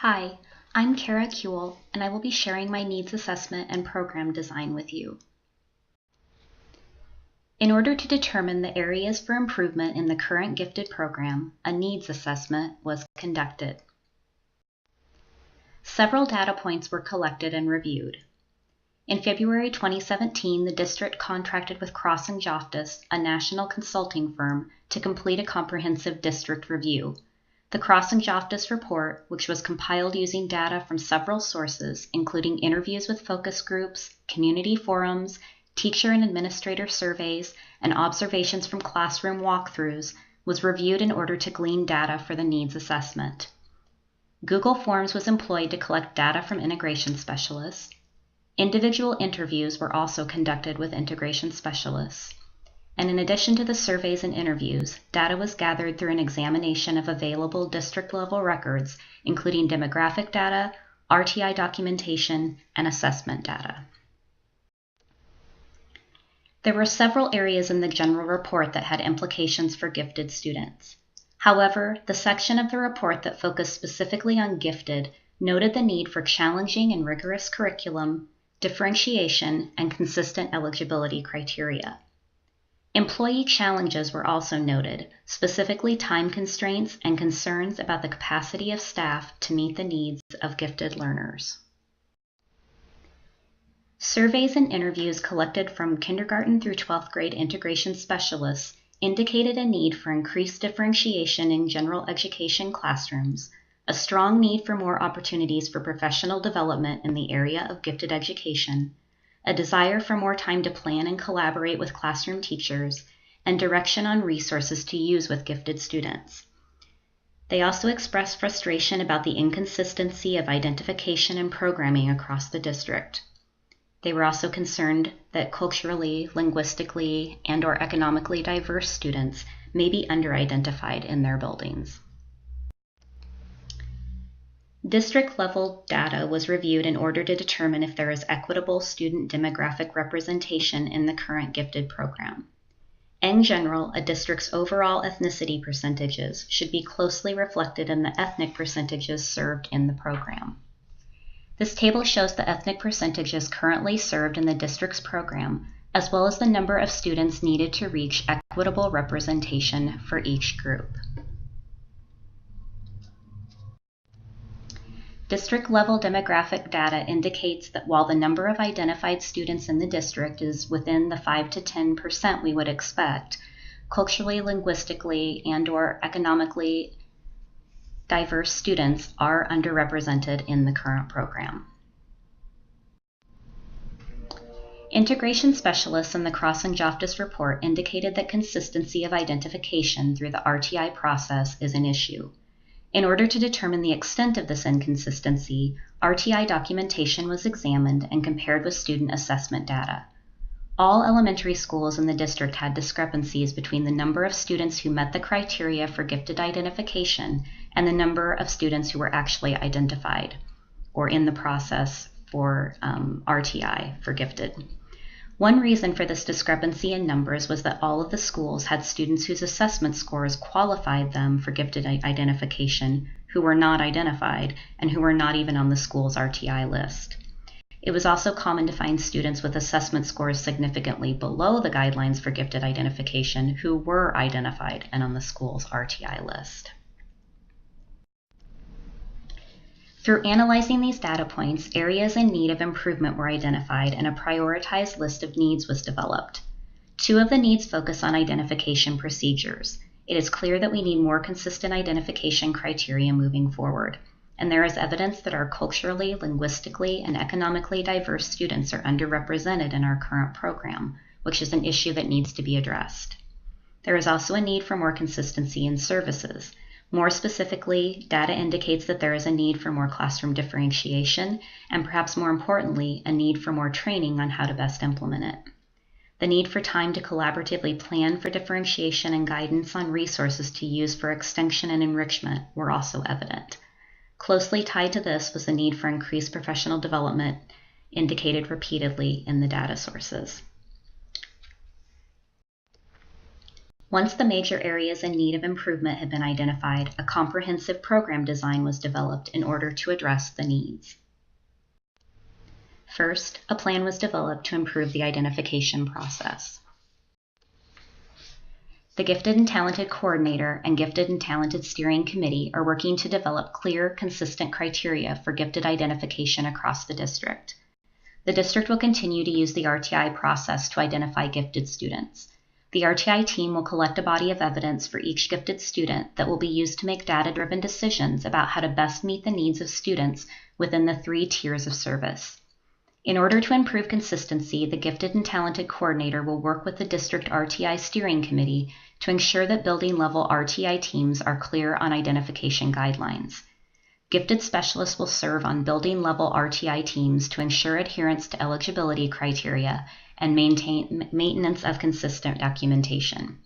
Hi, I'm Kuhl, and I will be sharing my needs assessment and program design with you. In order to determine the areas for improvement in the current gifted program, a needs assessment was conducted. Several data points were collected and reviewed. In February 2017, the district contracted with Cross & Joftis, a national consulting firm, to complete a comprehensive district review. The Cross & Joftis report, which was compiled using data from several sources, including interviews with focus groups, community forums, teacher and administrator surveys, and observations from classroom walkthroughs, was reviewed in order to glean data for the needs assessment. Google Forms was employed to collect data from integration specialists. Individual interviews were also conducted with integration specialists. And in addition to the surveys and interviews, data was gathered through an examination of available district-level records, including demographic data, RTI documentation, and assessment data. There were several areas in the general report that had implications for gifted students. However, the section of the report that focused specifically on gifted noted the need for challenging and rigorous curriculum, differentiation, and consistent eligibility criteria. Employee challenges were also noted, specifically time constraints and concerns about the capacity of staff to meet the needs of gifted learners. Surveys and interviews collected from kindergarten through 12th grade integration specialists indicated a need for increased differentiation in general education classrooms, a strong need for more opportunities for professional development in the area of gifted education, a desire for more time to plan and collaborate with classroom teachers, and direction on resources to use with gifted students. They also expressed frustration about the inconsistency of identification and programming across the district. They were also concerned that culturally, linguistically, and/or economically diverse students may be under-identified in their buildings. District-level data was reviewed in order to determine if there is equitable student demographic representation in the current gifted program. In general, a district's overall ethnicity percentages should be closely reflected in the ethnic percentages served in the program. This table shows the ethnic percentages currently served in the district's program, as well as the number of students needed to reach equitable representation for each group. District-level demographic data indicates that while the number of identified students in the district is within the 5 to 10% we would expect, culturally, linguistically, and/or economically diverse students are underrepresented in the current program. Integration specialists in the Cross & Joftis report indicated that consistency of identification through the RTI process is an issue. In order to determine the extent of this inconsistency, RTI documentation was examined and compared with student assessment data. All elementary schools in the district had discrepancies between the number of students who met the criteria for gifted identification and the number of students who were actually identified or in the process for RTI for gifted. One reason for this discrepancy in numbers was that all of the schools had students whose assessment scores qualified them for gifted identification who were not identified and who were not even on the school's RTI list. It was also common to find students with assessment scores significantly below the guidelines for gifted identification who were identified and on the school's RTI list. Through analyzing these data points, areas in need of improvement were identified and a prioritized list of needs was developed. 2 of the needs focus on identification procedures. It is clear that we need more consistent identification criteria moving forward, and there is evidence that our culturally, linguistically, and economically diverse students are underrepresented in our current program, which is an issue that needs to be addressed. There is also a need for more consistency in services. More specifically, data indicates that there is a need for more classroom differentiation, and perhaps more importantly, a need for more training on how to best implement it. The need for time to collaboratively plan for differentiation and guidance on resources to use for extension and enrichment were also evident. Closely tied to this was the need for increased professional development, indicated repeatedly in the data sources. Once the major areas in need of improvement had been identified, a comprehensive program design was developed in order to address the needs. First, a plan was developed to improve the identification process. The Gifted and Talented Coordinator and Gifted and Talented Steering Committee are working to develop clear, consistent criteria for gifted identification across the district. The district will continue to use the RTI process to identify gifted students. The RTI team will collect a body of evidence for each gifted student that will be used to make data-driven decisions about how to best meet the needs of students within the 3 tiers of service. In order to improve consistency, the Gifted and Talented Coordinator will work with the District RTI Steering Committee to ensure that building-level RTI teams are clear on identification guidelines. Gifted specialists will serve on building-level RTI teams to ensure adherence to eligibility criteria and maintenance of consistent documentation.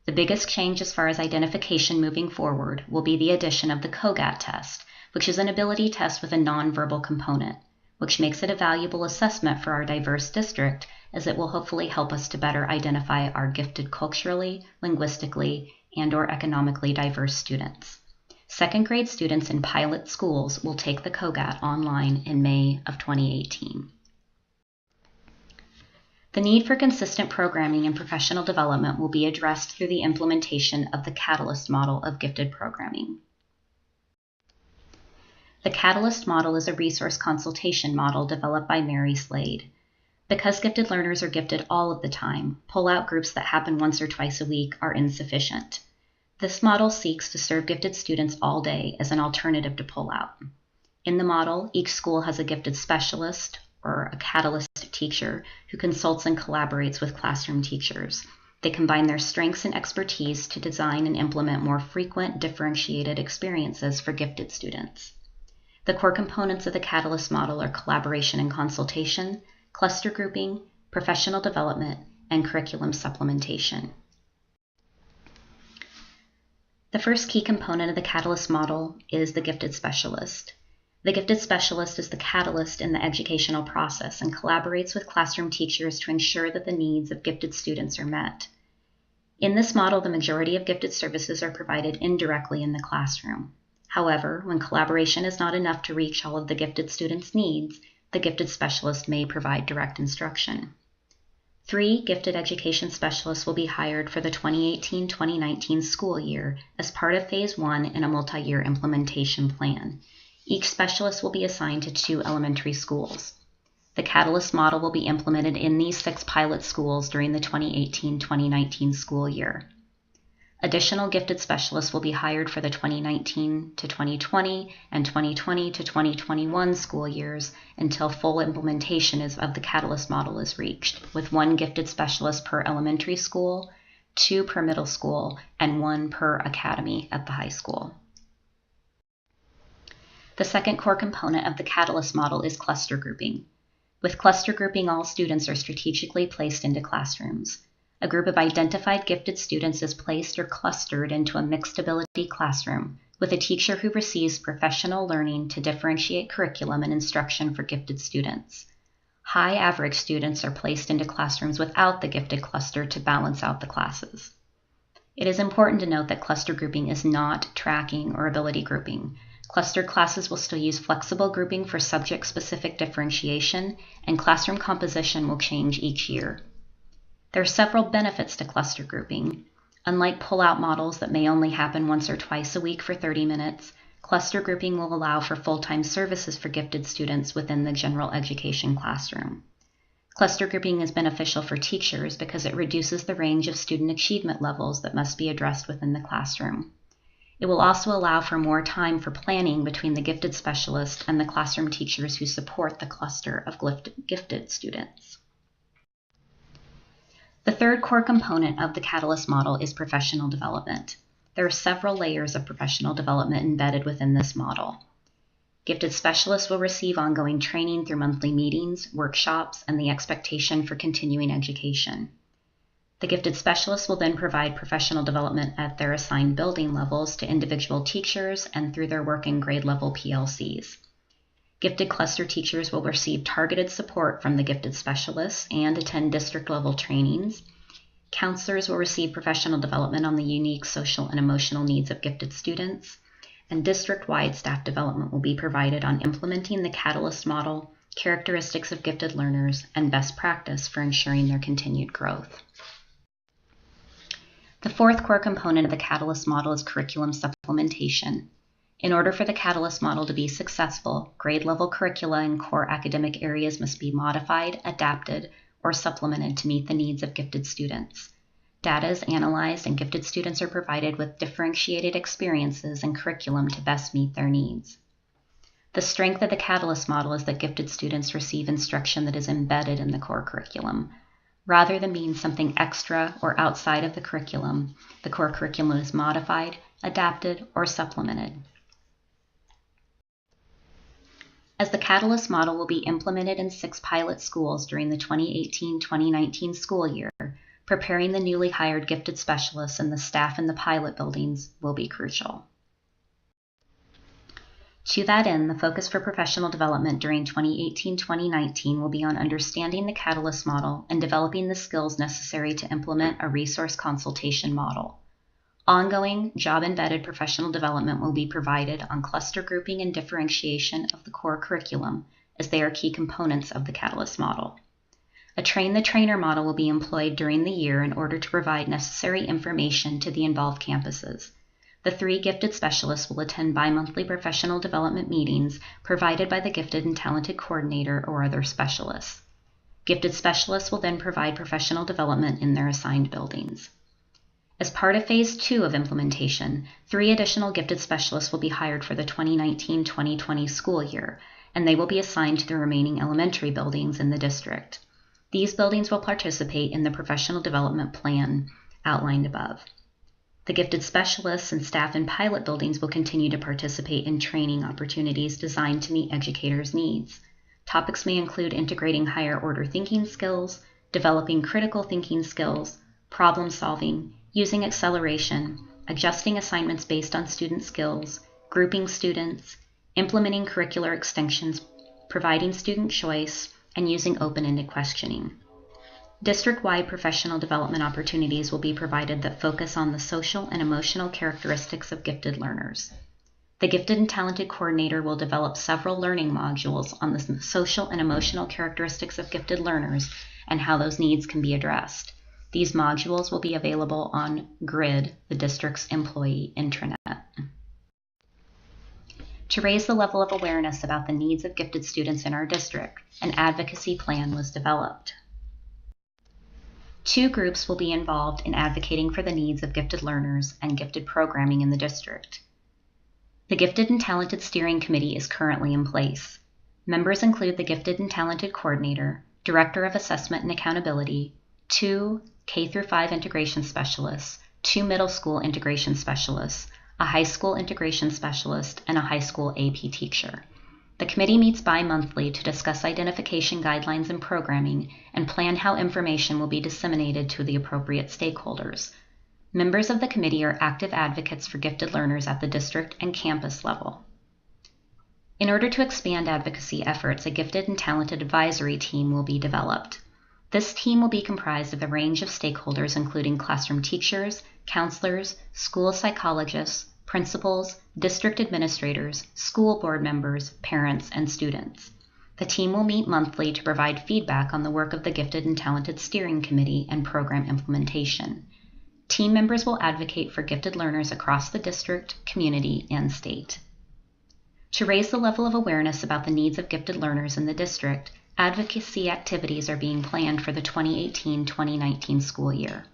The biggest change as far as identification moving forward will be the addition of the COGAT test, which is an ability test with a nonverbal component, which makes it a valuable assessment for our diverse district, as it will hopefully help us to better identify our gifted culturally, linguistically, and/or economically diverse students. Second grade students in pilot schools will take the COGAT online in May of 2018. The need for consistent programming and professional development will be addressed through the implementation of the Catalyst model of gifted programming. The Catalyst model is a resource consultation model developed by Mary Slade. Because gifted learners are gifted all of the time, pull-out groups that happen once or twice a week are insufficient. This model seeks to serve gifted students all day as an alternative to pull-out. In the model, each school has a gifted specialist or a catalyst teacher who consults and collaborates with classroom teachers. They combine their strengths and expertise to design and implement more frequent, differentiated experiences for gifted students. The core components of the Catalyst model are collaboration and consultation, cluster grouping, professional development, and curriculum supplementation. The first key component of the Catalyst model is the gifted specialist. The gifted specialist is the catalyst in the educational process and collaborates with classroom teachers to ensure that the needs of gifted students are met. In this model, the majority of gifted services are provided indirectly in the classroom. However, when collaboration is not enough to reach all of the gifted students' needs, the gifted specialist may provide direct instruction. 3 gifted education specialists will be hired for the 2018-2019 school year as part of Phase 1 in a multi-year implementation plan. Each specialist will be assigned to 2 elementary schools. The Catalyst model will be implemented in these 6 pilot schools during the 2018-2019 school year. Additional gifted specialists will be hired for the 2019-2020 and 2020-2021 school years until full implementation of the Catalyst model is reached, with 1 gifted specialist per elementary school, 2 per middle school, and 1 per academy at the high school. The second core component of the Catalyst model is cluster grouping. With cluster grouping, all students are strategically placed into classrooms. A group of identified gifted students is placed or clustered into a mixed ability classroom with a teacher who receives professional learning to differentiate curriculum and instruction for gifted students. High average students are placed into classrooms without the gifted cluster to balance out the classes. It is important to note that cluster grouping is not tracking or ability grouping. Clustered classes will still use flexible grouping for subject-specific differentiation, and classroom composition will change each year. There are several benefits to cluster grouping. Unlike pull-out models that may only happen once or twice a week for 30 minutes, cluster grouping will allow for full-time services for gifted students within the general education classroom. Cluster grouping is beneficial for teachers because it reduces the range of student achievement levels that must be addressed within the classroom. It will also allow for more time for planning between the gifted specialist and the classroom teachers who support the cluster of gifted students. The third core component of the Catalyst model is professional development. There are several layers of professional development embedded within this model. Gifted specialists will receive ongoing training through monthly meetings, workshops, and the expectation for continuing education. The gifted specialists will then provide professional development at their assigned building levels to individual teachers and through their work and grade level PLCs. Gifted cluster teachers will receive targeted support from the gifted specialists and attend district level trainings. Counselors will receive professional development on the unique social and emotional needs of gifted students, and district-wide staff development will be provided on implementing the Catalyst model, characteristics of gifted learners, and best practice for ensuring their continued growth. The fourth core component of the Catalyst model is curriculum supplementation. In order for the Catalyst model to be successful, grade-level curricula in core academic areas must be modified, adapted, or supplemented to meet the needs of gifted students. Data is analyzed and gifted students are provided with differentiated experiences and curriculum to best meet their needs. The strength of the Catalyst model is that gifted students receive instruction that is embedded in the core curriculum. Rather than being something extra or outside of the curriculum, the core curriculum is modified, adapted, or supplemented. As the Catalyst model will be implemented in 6 pilot schools during the 2018-2019 school year, preparing the newly hired gifted specialists and the staff in the pilot buildings will be crucial. To that end, the focus for professional development during 2018-2019 will be on understanding the Catalyst model and developing the skills necessary to implement a resource consultation model. Ongoing, job-embedded professional development will be provided on cluster grouping and differentiation of the core curriculum, as they are key components of the Catalyst model. A train-the-trainer model will be employed during the year in order to provide necessary information to the involved campuses. The 3 gifted specialists will attend bi-monthly professional development meetings provided by the Gifted and Talented Coordinator or other specialists. Gifted specialists will then provide professional development in their assigned buildings. As part of Phase 2 of implementation, 3 additional gifted specialists will be hired for the 2019-2020 school year, and they will be assigned to the remaining elementary buildings in the district. These buildings will participate in the professional development plan outlined above. The gifted specialists and staff in pilot buildings will continue to participate in training opportunities designed to meet educators' needs. Topics may include integrating higher order thinking skills, developing critical thinking skills, problem solving, using acceleration, adjusting assignments based on student skills, grouping students, implementing curricular extensions, providing student choice, and using open-ended questioning. District-wide professional development opportunities will be provided that focus on the social and emotional characteristics of gifted learners. The Gifted and Talented Coordinator will develop several learning modules on the social and emotional characteristics of gifted learners and how those needs can be addressed. These modules will be available on GRID, the district's employee intranet. To raise the level of awareness about the needs of gifted students in our district, an advocacy plan was developed. 2 groups will be involved in advocating for the needs of gifted learners and gifted programming in the district. The Gifted and Talented Steering Committee is currently in place. Members include the Gifted and Talented Coordinator, Director of Assessment and Accountability, 2 K-5 integration specialists, 2 middle school integration specialists, a high school integration specialist, and a high school AP teacher. The committee meets bi-monthly to discuss identification guidelines and programming and plan how information will be disseminated to the appropriate stakeholders. Members of the committee are active advocates for gifted learners at the district and campus level. In order to expand advocacy efforts, a Gifted and Talented Advisory Team will be developed. This team will be comprised of a range of stakeholders including classroom teachers, counselors, school psychologists, principals, district administrators, school board members, parents, and students. The team will meet monthly to provide feedback on the work of the Gifted and Talented Steering Committee and program implementation. Team members will advocate for gifted learners across the district, community, and state. To raise the level of awareness about the needs of gifted learners in the district, advocacy activities are being planned for the 2018-2019 school year.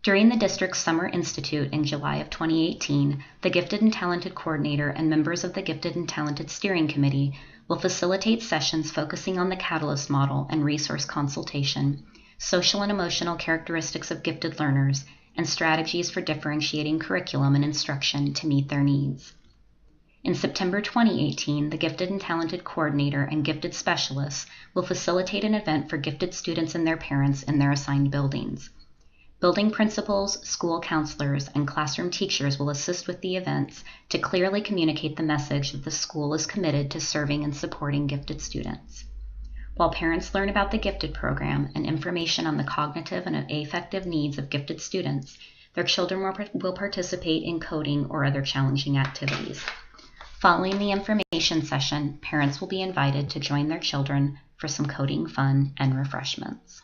During the district's Summer Institute in July of 2018, the Gifted and Talented Coordinator and members of the Gifted and Talented Steering Committee will facilitate sessions focusing on the Catalyst model and resource consultation, social and emotional characteristics of gifted learners, and strategies for differentiating curriculum and instruction to meet their needs. In September 2018, the Gifted and Talented Coordinator and gifted specialists will facilitate an event for gifted students and their parents in their assigned buildings. Building principals, school counselors, and classroom teachers will assist with the events to clearly communicate the message that the school is committed to serving and supporting gifted students. While parents learn about the gifted program and information on the cognitive and affective needs of gifted students, their children will participate in coding or other challenging activities. Following the information session, parents will be invited to join their children for some coding fun and refreshments.